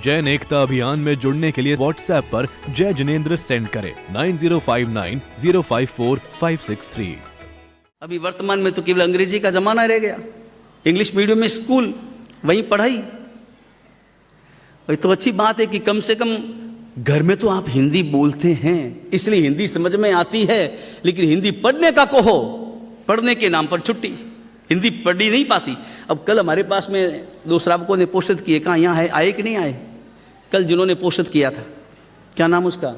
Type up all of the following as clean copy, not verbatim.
जैन एकता अभियान में जुड़ने के लिए व्हाट्सएप पर जय जिनेंद्र सेंड करें 9059054563। अभी वर्तमान में तो केवल अंग्रेजी का जमाना रह गया, इंग्लिश मीडियम में स्कूल, वहीं पढ़ाई। तो अच्छी बात है कि कम से कम घर में तो आप हिंदी बोलते हैं, इसलिए हिंदी समझ में आती है। लेकिन हिंदी पढ़ने का कहो, पढ़ने के नाम पर छुट्टी, हिंदी पढ़ी नहीं पाती। अब कल हमारे पास में दो श्रावकों ने पोषित किए, कहाँ यहाँ है, आए कि नहीं आए? कल जिन्होंने पोषित किया था, क्या नाम उसका?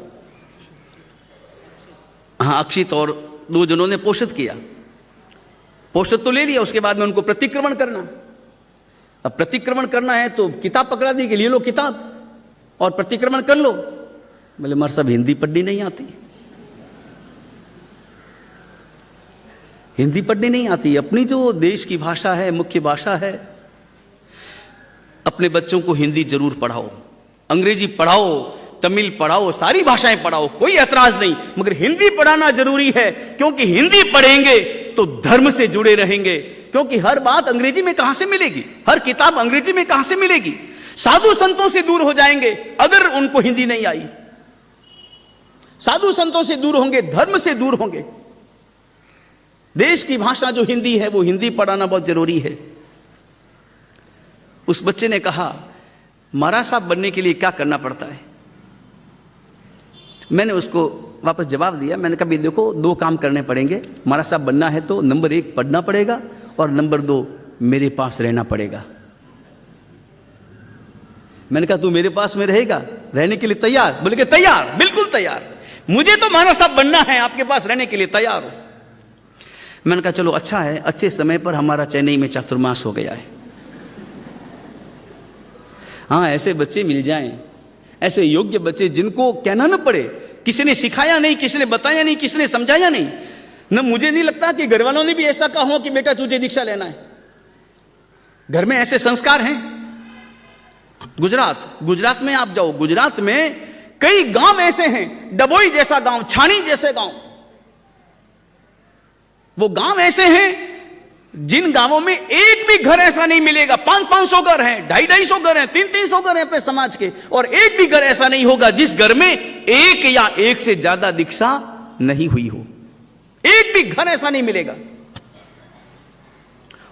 हाँ, अक्षित, और दो जिन्होंने पोषित किया। पोषित तो ले लिया, उसके बाद में उनको प्रतिक्रमण करना। अब प्रतिक्रमण करना है तो किताब पकड़ा दी कि ले लो किताब और प्रतिक्रमण कर लो। बोले मर सब हिंदी पढ़नी नहीं आती, हिंदी पढ़नी नहीं आती। अपनी जो देश की भाषा है, मुख्य भाषा है, अपने बच्चों को हिंदी जरूर पढ़ाओ, अंग्रेजी पढ़ाओ, तमिल पढ़ाओ, सारी भाषाएं पढ़ाओ, कोई ऐतराज नहीं, मगर हिंदी पढ़ाना जरूरी है। क्योंकि हिंदी पढ़ेंगे तो धर्म से जुड़े रहेंगे। क्योंकि हर बात अंग्रेजी में कहां से मिलेगी, हर किताब अंग्रेजी में कहां से मिलेगी? साधु संतों से दूर हो जाएंगे अगर उनको हिंदी नहीं आई। साधु संतों से दूर होंगे, धर्म से दूर होंगे। देश की भाषा जो हिंदी है, वो हिंदी पढ़ाना बहुत जरूरी है। उस बच्चे ने कहा महाराज साहब बनने के लिए क्या करना पड़ता है? मैंने उसको वापस जवाब दिया, मैंने कहा देखो, दो काम करने पड़ेंगे। महाराज साहब बनना है तो नंबर 1 पढ़ना पड़ेगा और नंबर 2 मेरे पास रहना पड़ेगा। मैंने कहा तू मेरे पास में रहेगा, रहने के लिए तैयार? बोले कि तैयार, बिल्कुल तैयार, मुझे तो महाराज साहब बनना है, आपके पास रहने के लिए तैयार हो। मैंने कहा चलो अच्छा है, अच्छे समय पर हमारा चेन्नई में चातुर्मास हो गया है। हाँ, ऐसे बच्चे मिल जाएं, ऐसे योग्य बच्चे जिनको कहना न पड़े, किसी ने सिखाया नहीं, किसी ने बताया नहीं, किसी ने समझाया नहीं। न मुझे नहीं लगता कि घर वालों ने भी ऐसा कहा हो कि बेटा तुझे दीक्षा लेना है। घर में ऐसे संस्कार हैं। गुजरात में आप जाओ, गुजरात में कई गांव ऐसे हैं, डबोई जैसा गांव, छाणी जैसे गांव, वो गांव ऐसे हैं जिन गांवों में एक भी घर ऐसा नहीं मिलेगा। 500-500 घर हैं, 250-250 घर हैं, 300-300 घर हैं अपने समाज के, और एक भी घर ऐसा नहीं होगा जिस घर में एक या एक से ज्यादा दीक्षा नहीं हुई हो। एक भी घर ऐसा नहीं मिलेगा।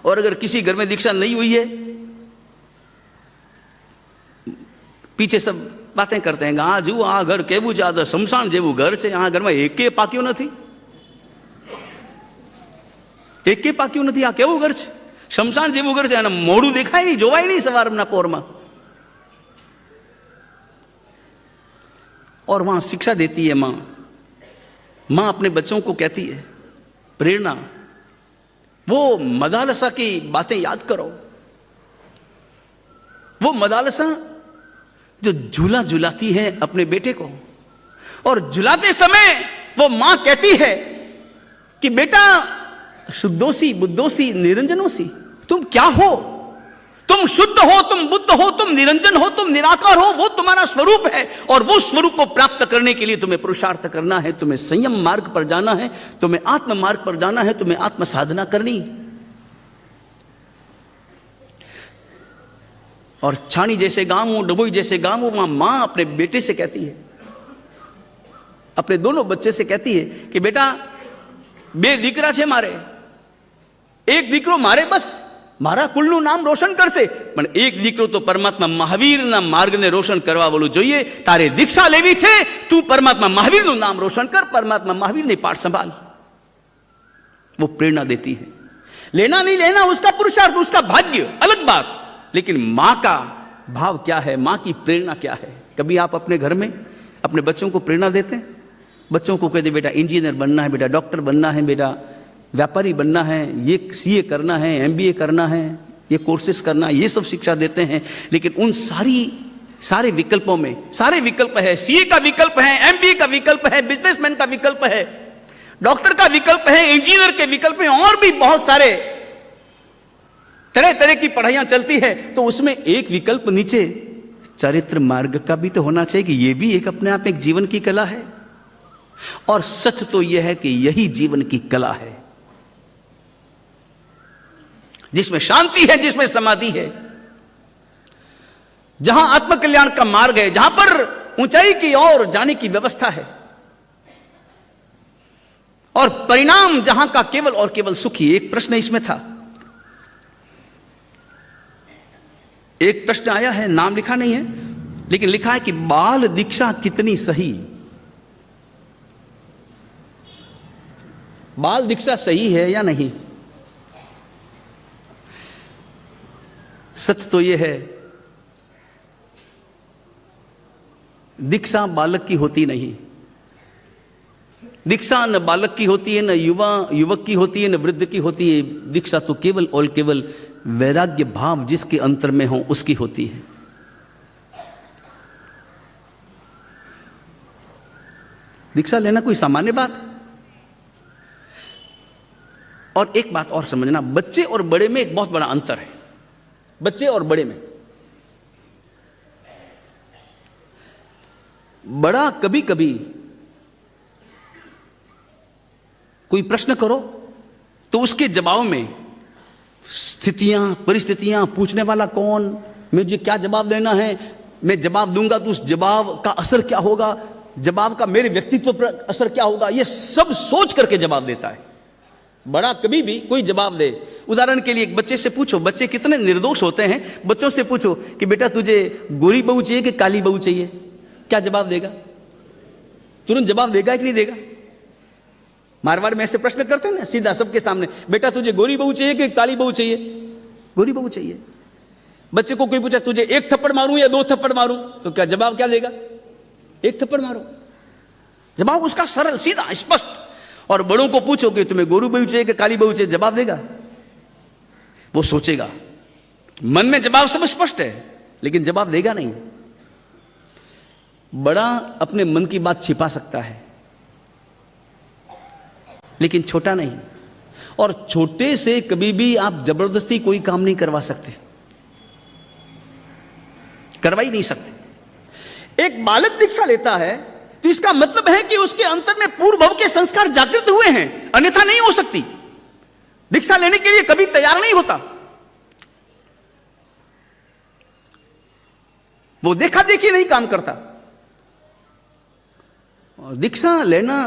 और अगर किसी घर में दीक्षा नहीं हुई है, पीछे सब बातें करते हैं, आ जू आ घर केवू ज्यादा शमशान जेवू घर से, आ घर में एक के पाक्यों नहीं, एक के पाक्यों नहीं, आ केवू घर છે, शमशान जेवू घर છે, અને મોઢું દેખાય નહીં, જોવાય નહીં સવારના પોરમાં। और वहां शिक्षा देती है मां अपने बच्चों को कहती है, प्रेरणा, वो मदालसा की बातें याद करो, वो मदालसा जो झूला झुलाती है अपने बेटे को, और झुलाते समय वो मां कहती है कि बेटा शुद्धोसी बुद्धोसी निरंजनोसी, तुम क्या हो? तुम शुद्ध हो, तुम बुद्ध हो, तुम निरंजन हो, तुम निराकार हो, वो तुम्हारा स्वरूप है। और वो स्वरूप को प्राप्त करने के लिए तुम्हें पुरुषार्थ करना है, तुम्हें संयम मार्ग पर जाना है, तुम्हें आत्म मार्ग पर जाना है, तुम्हें आत्म साधना करनी। और छाणी जैसे गांव हो, डबोई जैसे गांव हो, वहां मां अपने बेटे से कहती है, अपने दोनों बच्चे से कहती है कि बेटा, बे दीकरा छे मारे, एक दीकरो मारे बस मारा कुलનું નામ રોશન કરશે, પણ એક દીકરો તો પરમાત્મા મહાવીરના માર્ગને રોશન કરવા વાળું જોઈએ। તારે દીક્ષા લેવી છે, તું પરમાત્મા મહાવીરનું નામ રોશન કર, પરમાત્મા મહાવીરની પાठ संभाल। वो प्रेरणा देती है। लेना नहीं लेना उसका पुरुषार्थ, उसका भाग्य, अलग बात, लेकिन मां का भाव क्या है, मां की प्रेरणा क्या है? कभी आप अपने घर में अपने बच्चों को प्रेरणा देते हैं? बच्चों को कहते बेटा इंजीनियर बनना है, बेटा डॉक्टर बनना है, बेटा व्यापारी बनना है, ये सीए करना है, एमबीए करना है, ये कोर्सेस करना है, ये सब शिक्षा देते हैं। लेकिन उन सारे विकल्पों में सारे विकल्प है, सीए का विकल्प है, एमबीए का विकल्प है, बिजनेसमैन का विकल्प है, डॉक्टर का विकल्प है, इंजीनियर के विकल्प है, और भी बहुत सारे तरह तरह की पढ़ाइयां चलती है। तो उसमें एक विकल्प नीचे चरित्र मार्ग का भी तो होना चाहिए कि ये भी एक अपने आप एक जीवन की कला है। और सच तो यह है कि यही जीवन की कला है, जिसमें शांति है, जिसमें समाधि है, जहां आत्मकल्याण का मार्ग है, जहां पर ऊंचाई की ओर जाने की व्यवस्था है, और परिणाम जहां का केवल और केवल सुख ही। एक प्रश्न इसमें था, एक प्रश्न आया है, नाम लिखा नहीं है, लेकिन लिखा है कि बाल दीक्षा कितनी सही। बाल दीक्षा सही है या नहीं? सच तो यह है, दीक्षा बालक की होती नहीं। दीक्षा न बालक की होती है, न युवक की होती है, न वृद्ध की होती है। दीक्षा तो केवल और केवल वैराग्य भाव जिसके अंतर में हो उसकी होती है। दीक्षा लेना कोई सामान्य बात। और एक बात और समझना, बच्चे और बड़े में एक बहुत बड़ा अंतर है। बच्चे और बड़े में, बड़ा कभी कभी कोई प्रश्न करो तो उसके जवाब में स्थितियां, परिस्थितियां, पूछने वाला कौन, मुझे क्या जवाब देना है, मैं जवाब दूंगा तो उस जवाब का असर क्या होगा, जवाब का मेरे व्यक्तित्व पर असर क्या होगा, यह सब सोच करके जवाब देता है। बड़ा कभी भी कोई जवाब दे, उदाहरण के लिए एक बच्चे से पूछो, बच्चे कितने निर्दोष होते हैं, बच्चों से पूछो कि बेटा तुझे गोरी बहू चाहिए कि काली बहू चाहिए, क्या जवाब देगा? तुरंत जवाब देगा कि नहीं देगा? मारवाड़ में ऐसे प्रश्न करते हैं ना सीधा सबके सामने, बेटा तुझे गोरी बहू चाहिए कि काली बहू चाहिए? गोरी बहू चाहिए। बच्चे को कोई पूछा तुझे एक थप्पड़ मारूं या 2 थप्पड़ मारूं, तो क्या जवाब क्या देगा? 1 थप्पड़ मारो। जवाब उसका सरल, सीधा, स्पष्ट। और बड़ों को पूछो कि तुम्हें गोरू बहू चाहिए कि काली बहू चाहिए, जवाब देगा? वो सोचेगा, मन में जवाब सब स्पष्ट है लेकिन जवाब देगा नहीं। बड़ा अपने मन की बात छिपा सकता है लेकिन छोटा नहीं, और छोटे से कभी भी आप जबरदस्ती कोई काम नहीं करवा सकते, करवा ही नहीं सकते। एक बालक दीक्षा लेता है तो इसका मतलब है कि उसके अंतर में पूर्व भव के संस्कार जागृत हुए हैं, अन्यथा नहीं हो सकती। दीक्षा लेने के लिए कभी तैयार नहीं होता, वो देखा देखी नहीं काम करता। और दीक्षा लेना,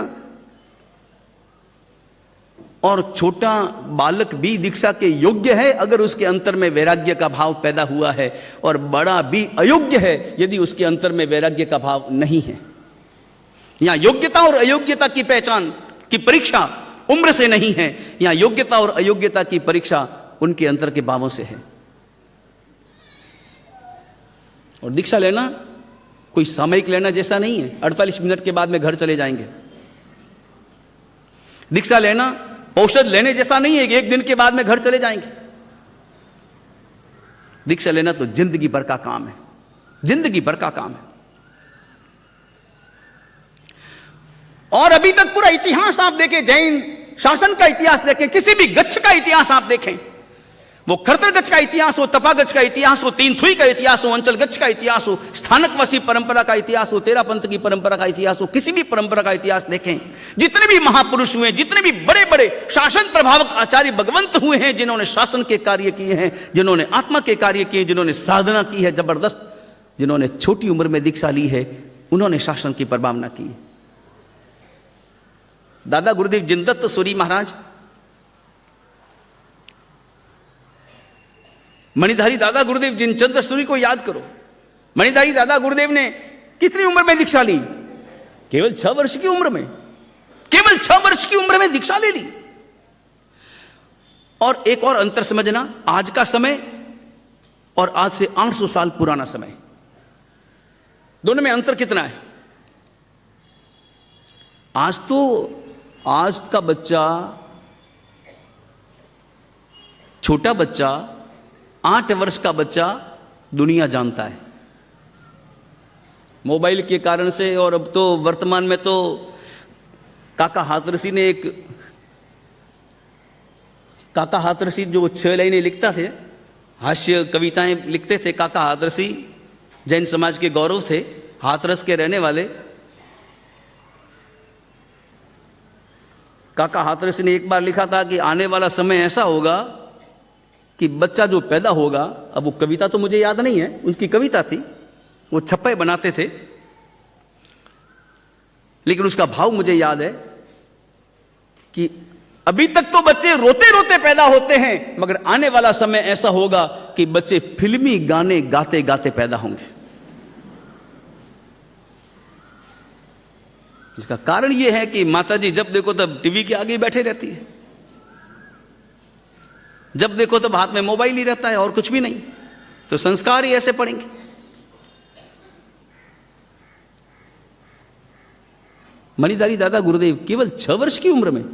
और छोटा बालक भी दीक्षा के योग्य है अगर उसके अंतर में वैराग्य का भाव पैदा हुआ है, और बड़ा भी अयोग्य है यदि उसके अंतर में वैराग्य का भाव नहीं है। यहां योग्यता और अयोग्यता की पहचान की परीक्षा उम्र से नहीं है, यहां योग्यता और अयोग्यता की परीक्षा उनके अंतर के भावों से है। और दीक्षा लेना कोई सामयिक लेना जैसा नहीं है, 48 मिनट के बाद में घर चले जाएंगे। दीक्षा लेना औषध लेने जैसा नहीं है कि 1 दिन के बाद में घर चले जाएंगे। दीक्षा लेना तो जिंदगी भर का काम है, जिंदगी भर का काम है। और अभी तक पूरा इतिहास आप देखें, जैन शासन का इतिहास देखें, किसी भी गच्छ का इतिहास आप देखें, वो खरतर गच्छ का इतिहास हो, तपा गच्छ का इतिहास हो, तीन थुई का इतिहास हो, अंचल गच्छ का इतिहास हो, स्थानकवासी परंपरा का इतिहास हो, तेरा पंथ की परंपरा का इतिहास हो, किसी भी परंपरा का इतिहास देखें, जितने भी महापुरुष हुए, जितने भी बड़े बड़े शासन प्रभावक आचार्य भगवंत हुए हैं, जिन्होंने शासन के कार्य किए हैं, जिन्होंने आत्मा के कार्य किए, जिन्होंने साधना की है जबरदस्त, जिन्होंने छोटी उम्र में दीक्षा ली है, उन्होंने शासन की प्रभावना की। दादा गुरुदेव जिनदत्त सूरी महाराज, मणिधारी दादा गुरुदेव जिनचंद्र सूरी को याद करो। मणिधारी दादा गुरुदेव ने कितनी उम्र में दीक्षा ली? केवल 6 वर्ष की उम्र में, केवल 6 वर्ष की उम्र में दीक्षा ले ली। और एक और अंतर समझना, आज का समय और आज से 800 साल पुराना समय, दोनों में अंतर कितना है? आज का बच्चा, छोटा बच्चा, 8 वर्ष का बच्चा दुनिया जानता है मोबाइल के कारण से। और अब तो वर्तमान में तो काका हाथरसी ने एक, काका हाथरसी जो 6 लाइनें लिखता थे, हास्य कविताएं लिखते थे, काका हाथरसी जैन समाज के गौरव थे, हाथरस के रहने वाले। काका हाथरस ने एक बार लिखा था कि आने वाला समय ऐसा होगा कि बच्चा जो पैदा होगा, अब वो कविता तो मुझे याद नहीं है, उनकी कविता थी, वो छप्पे बनाते थे, लेकिन उसका भाव मुझे याद है कि अभी तक तो बच्चे रोते रोते पैदा होते हैं, मगर आने वाला समय ऐसा होगा कि बच्चे फिल्मी गाने गाते गाते पैदा होंगे। इसका कारण यह है कि माताजी जब देखो तब टीवी के आगे बैठे रहती है, जब देखो तब हाथ में मोबाइल ही रहता है और कुछ भी नहीं, तो संस्कार ही ऐसे पड़ेंगे। मणिधारी दादा गुरुदेव केवल 6 वर्ष की उम्र में,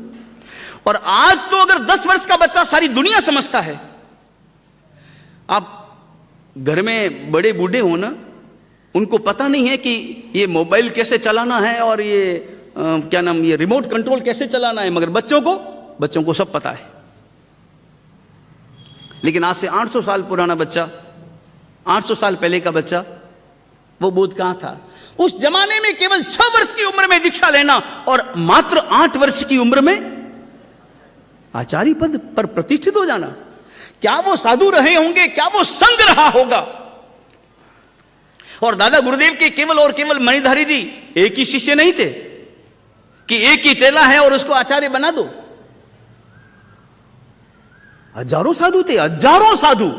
और आज तो अगर 10 वर्ष का बच्चा सारी दुनिया समझता है। आप घर में बड़े बूढ़े हो ना, उनको पता नहीं है कि ये मोबाइल कैसे चलाना है और ये क्या नाम, ये रिमोट कंट्रोल कैसे चलाना है, मगर बच्चों को सब पता है। लेकिन आज से 800 साल पुराना बच्चा, 800 साल पहले का बच्चा, वो बोध कहां था? उस जमाने में केवल 6 वर्ष की उम्र में दीक्षा लेना और मात्र 8 वर्ष की उम्र में आचार्य पद पर प्रतिष्ठित हो जाना। क्या वो साधु रहे होंगे, क्या वो संग रहा होगा? और दादा गुरुदेव के केवल और केवल मणिधारी जी एक ही शिष्य नहीं थे कि एक ही चेला है और उसको आचार्य बना दो। हजारों साधु थे, हजारों साधु।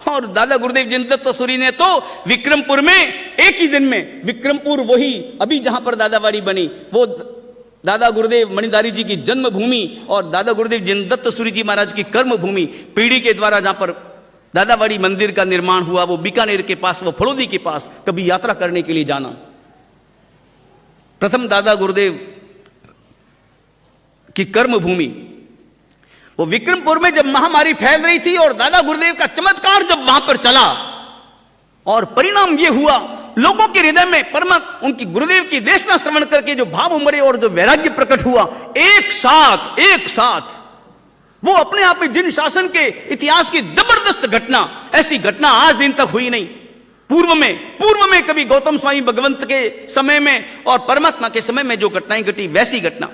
और दादा गुरुदेव जिनदत्त सूरी ने तो विक्रमपुर में एक ही दिन में, विक्रमपुर वही अभी जहां पर दादावाड़ी बनी, वो दादा गुरुदेव मणिधारी जी की जन्मभूमि और दादा गुरुदेव जिनदत्त सूरी जी महाराज की कर्म भूमि, पीढ़ी के द्वारा जहां पर दादावाड़ी मंदिर का निर्माण हुआ, वो बीकानेर के पास, वो फलोदी के पास कभी यात्रा करने के लिए जाना। प्रथम दादा गुरुदेव की कर्म भूमि, वो विक्रमपुर में जब महामारी फैल रही थी और दादा गुरुदेव का चमत्कार जब वहां पर चला, और परिणाम यह हुआ लोगों के हृदय में उनकी गुरुदेव की देशना श्रवण करके जो भाव उमड़े और जो वैराग्य प्रकट हुआ, एक साथ वो अपने आप में जिन शासन के इतिहास की जबरदस्त घटना, ऐसी घटना आज दिन तक हुई नहीं। पूर्व में कभी गौतम स्वामी भगवंत के समय में और परमात्मा के समय में जो घटनाएं घटी, वैसी घटना।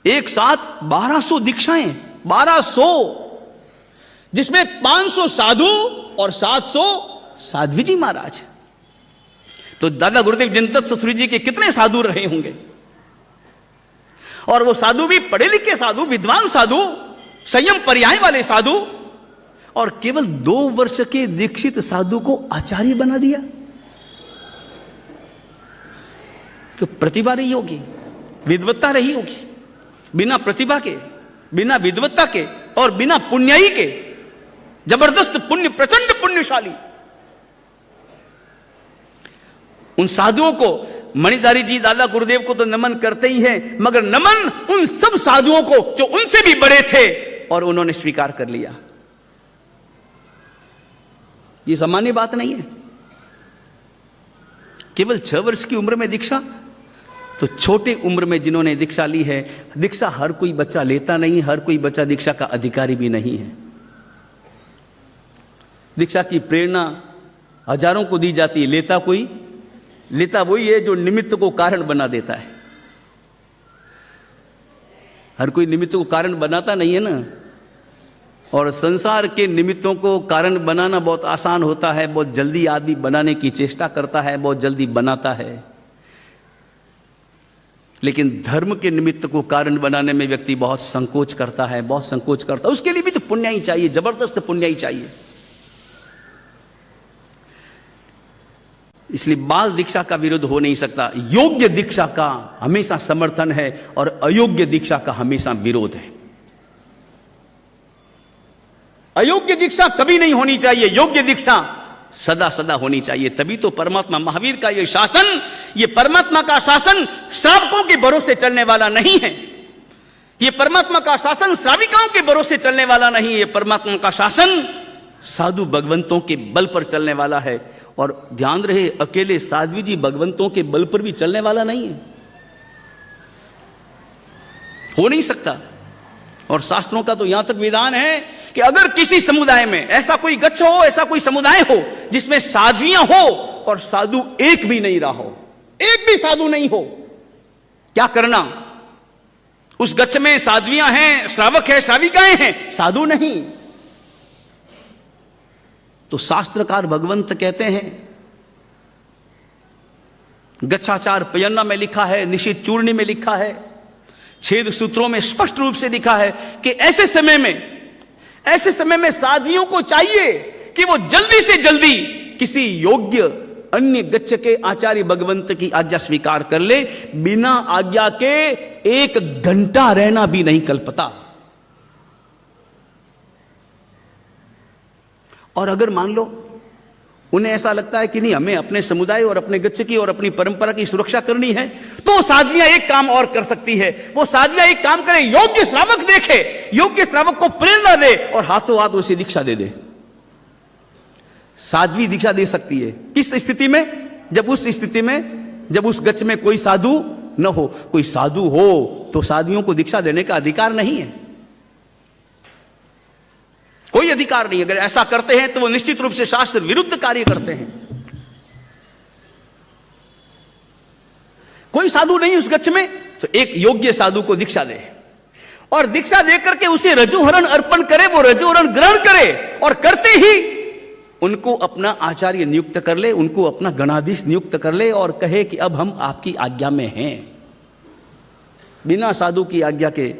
एक साथ 1200 दीक्षाएं, 1200, जिसमें 500 साधु और 700 साध्वी जी महाराज। तो दादा गुरुदेव जिनदत्त सूरी जी के कितने साधु रहे होंगे, और वो साधु भी पढ़े लिखे साधु, विद्वान साधु, संयम पर्याय वाले साधु, और केवल 2 वर्ष के दीक्षित साधु को आचार्य बना दिया। तो प्रतिभा रही होगी, विद्वत्ता रही होगी। बिना प्रतिभा के, बिना विद्वत्ता के और बिना पुण्याई के, जबरदस्त पुण्य, प्रचंड पुण्यशाली उन साधुओं को, मणिधारी जी दादा गुरुदेव को तो नमन करते ही हैं, मगर नमन उन सब साधुओं को जो उनसे भी बड़े थे और उन्होंने स्वीकार कर लिया। ये सामान्य बात नहीं है। केवल 6 वर्ष की उम्र में दीक्षा, तो छोटे उम्र में जिन्होंने दीक्षा ली है, दीक्षा हर कोई बच्चा लेता नहीं, हर कोई बच्चा दीक्षा का अधिकारी भी नहीं है। दीक्षा की प्रेरणा हजारों को दी जाती है, लेता वही है जो निमित्त को कारण बना देता है। हर कोई निमित्त को कारण बनाता नहीं है ना, और संसार के निमित्तों को कारण बनाना बहुत आसान होता है, बहुत जल्दी आदमी बनाने की चेष्टा करता है, बहुत जल्दी बनाता है। लेकिन धर्म के निमित्त को कारण बनाने में व्यक्ति बहुत संकोच करता है, बहुत संकोच करता है। उसके लिए भी तो पुण्य ही चाहिए, जबरदस्त पुण्य ही चाहिए। इसलिए बाल दीक्षा का विरोध हो नहीं सकता। योग्य दीक्षा का हमेशा समर्थन है और अयोग्य दीक्षा का हमेशा विरोध है। अयोग्य दीक्षा कभी नहीं होनी चाहिए, योग्य दीक्षा सदा सदा होनी चाहिए। तभी तो परमात्मा महावीर का ये शासन, ये परमात्मा का शासन श्रावकों के भरोसे चलने वाला नहीं है। ये परमात्मा का शासन श्राविकाओं के भरोसे चलने वाला नहीं है। ये परमात्मा का शासन साधु भगवंतों के बल पर चलने वाला है। और ध्यान रहे, अकेले साध्वी जी भगवंतों के बल पर भी चलने वाला नहीं है, हो नहीं सकता। और शास्त्रों का तो यहां तक विधान है कि अगर किसी समुदाय में ऐसा कोई गच्छ हो, ऐसा कोई समुदाय हो जिसमें साध्वियां हो और साधु एक भी नहीं रहा हो, एक भी साधु नहीं हो, क्या करना? उस गच्छ में साध्वियां हैं, श्रावक है, श्राविकाएं हैं, साधु नहीं, तो शास्त्रकार भगवंत कहते हैं, गच्छाचार पयन्ना में लिखा है, निशित चूर्णी में लिखा है, छेद सूत्रों में स्पष्ट रूप से लिखा है कि ऐसे समय में साध्वियों को चाहिए कि वो जल्दी से जल्दी किसी योग्य अन्य गच्छ के आचार्य भगवंत की आज्ञा स्वीकार कर ले। बिना आज्ञा के 1 घंटा रहना भी नहीं कल्पता। और अगर मान लो उन्हें ऐसा लगता है कि नहीं, हमें अपने समुदाय और अपने गच्छ की और अपनी परंपरा की सुरक्षा करनी है, तो वो साध्वियां एक काम और कर सकती है। वो साध्वियां एक काम करे, योग्य श्रावक देखे, योग्य श्रावक को प्रेरणा दे और हाथों हाथ उसे दीक्षा दे दे। साध्वी दीक्षा दे सकती है किस स्थिति में? जब उस गच्छ में कोई साधु न हो। कोई साधु हो तो साध्वियों को दीक्षा देने का अधिकार नहीं है, कोई अधिकार नहीं। अगर ऐसा करते हैं तो वो निश्चित रूप से शास्त्र विरुद्ध कार्य करते हैं। कोई साधु नहीं उस गच्छ में, तो एक योग्य साधु को दीक्षा दे और दीक्षा देकर के उसे रजोहरण अर्पण करे, वो रजोहरण ग्रहण करे और करते ही उनको अपना आचार्य नियुक्त कर ले, उनको अपना गणाधीश नियुक्त कर ले और कहे कि अब हम आपकी आज्ञा में हैं। बिना साधु की आज्ञा के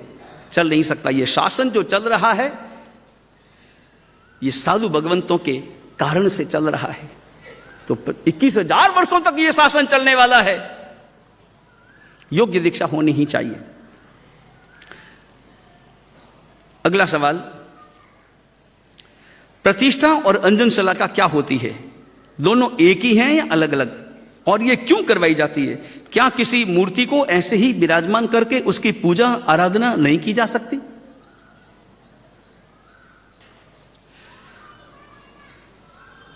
चल नहीं सकता। ये शासन जो चल रहा है ये साधु भगवंतों के कारण से चल रहा है। तो 21,000 वर्षों तक ये शासन चलने वाला है। योग्य दीक्षा होनी ही चाहिए। अगला सवाल, प्रतिष्ठा और अंजन शलाका क्या होती है? दोनों एक ही हैं या अलग अलग? और ये क्यों करवाई जाती है? क्या किसी मूर्ति को ऐसे ही विराजमान करके उसकी पूजा आराधना नहीं की जा सकती?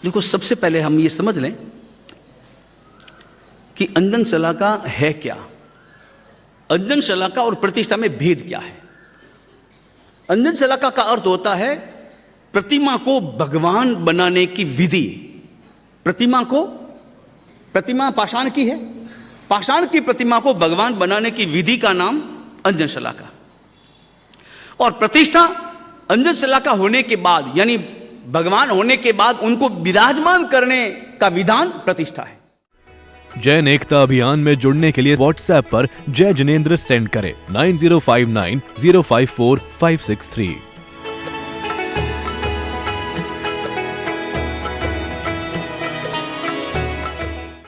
देखो, सबसे पहले हम ये समझ लें कि अंजन शलाका है क्या। अंजन शलाका और प्रतिष्ठा में भेद क्या है? अंजन शलाका का अर्थ होता है प्रतिमा को भगवान बनाने की विधि। प्रतिमा पाषाण की है, पाषाण की प्रतिमा को भगवान बनाने की विधि का नाम अंजन शलाका। और प्रतिष्ठा अंजन शलाका होने के बाद, यानी भगवान होने के बाद उनको विराजमान करने का विधान प्रतिष्ठा है। जैन एकता अभियान में जुड़ने के लिए व्हाट्सएप पर जय जिनेंद्र सेंड करें 9059 054 563।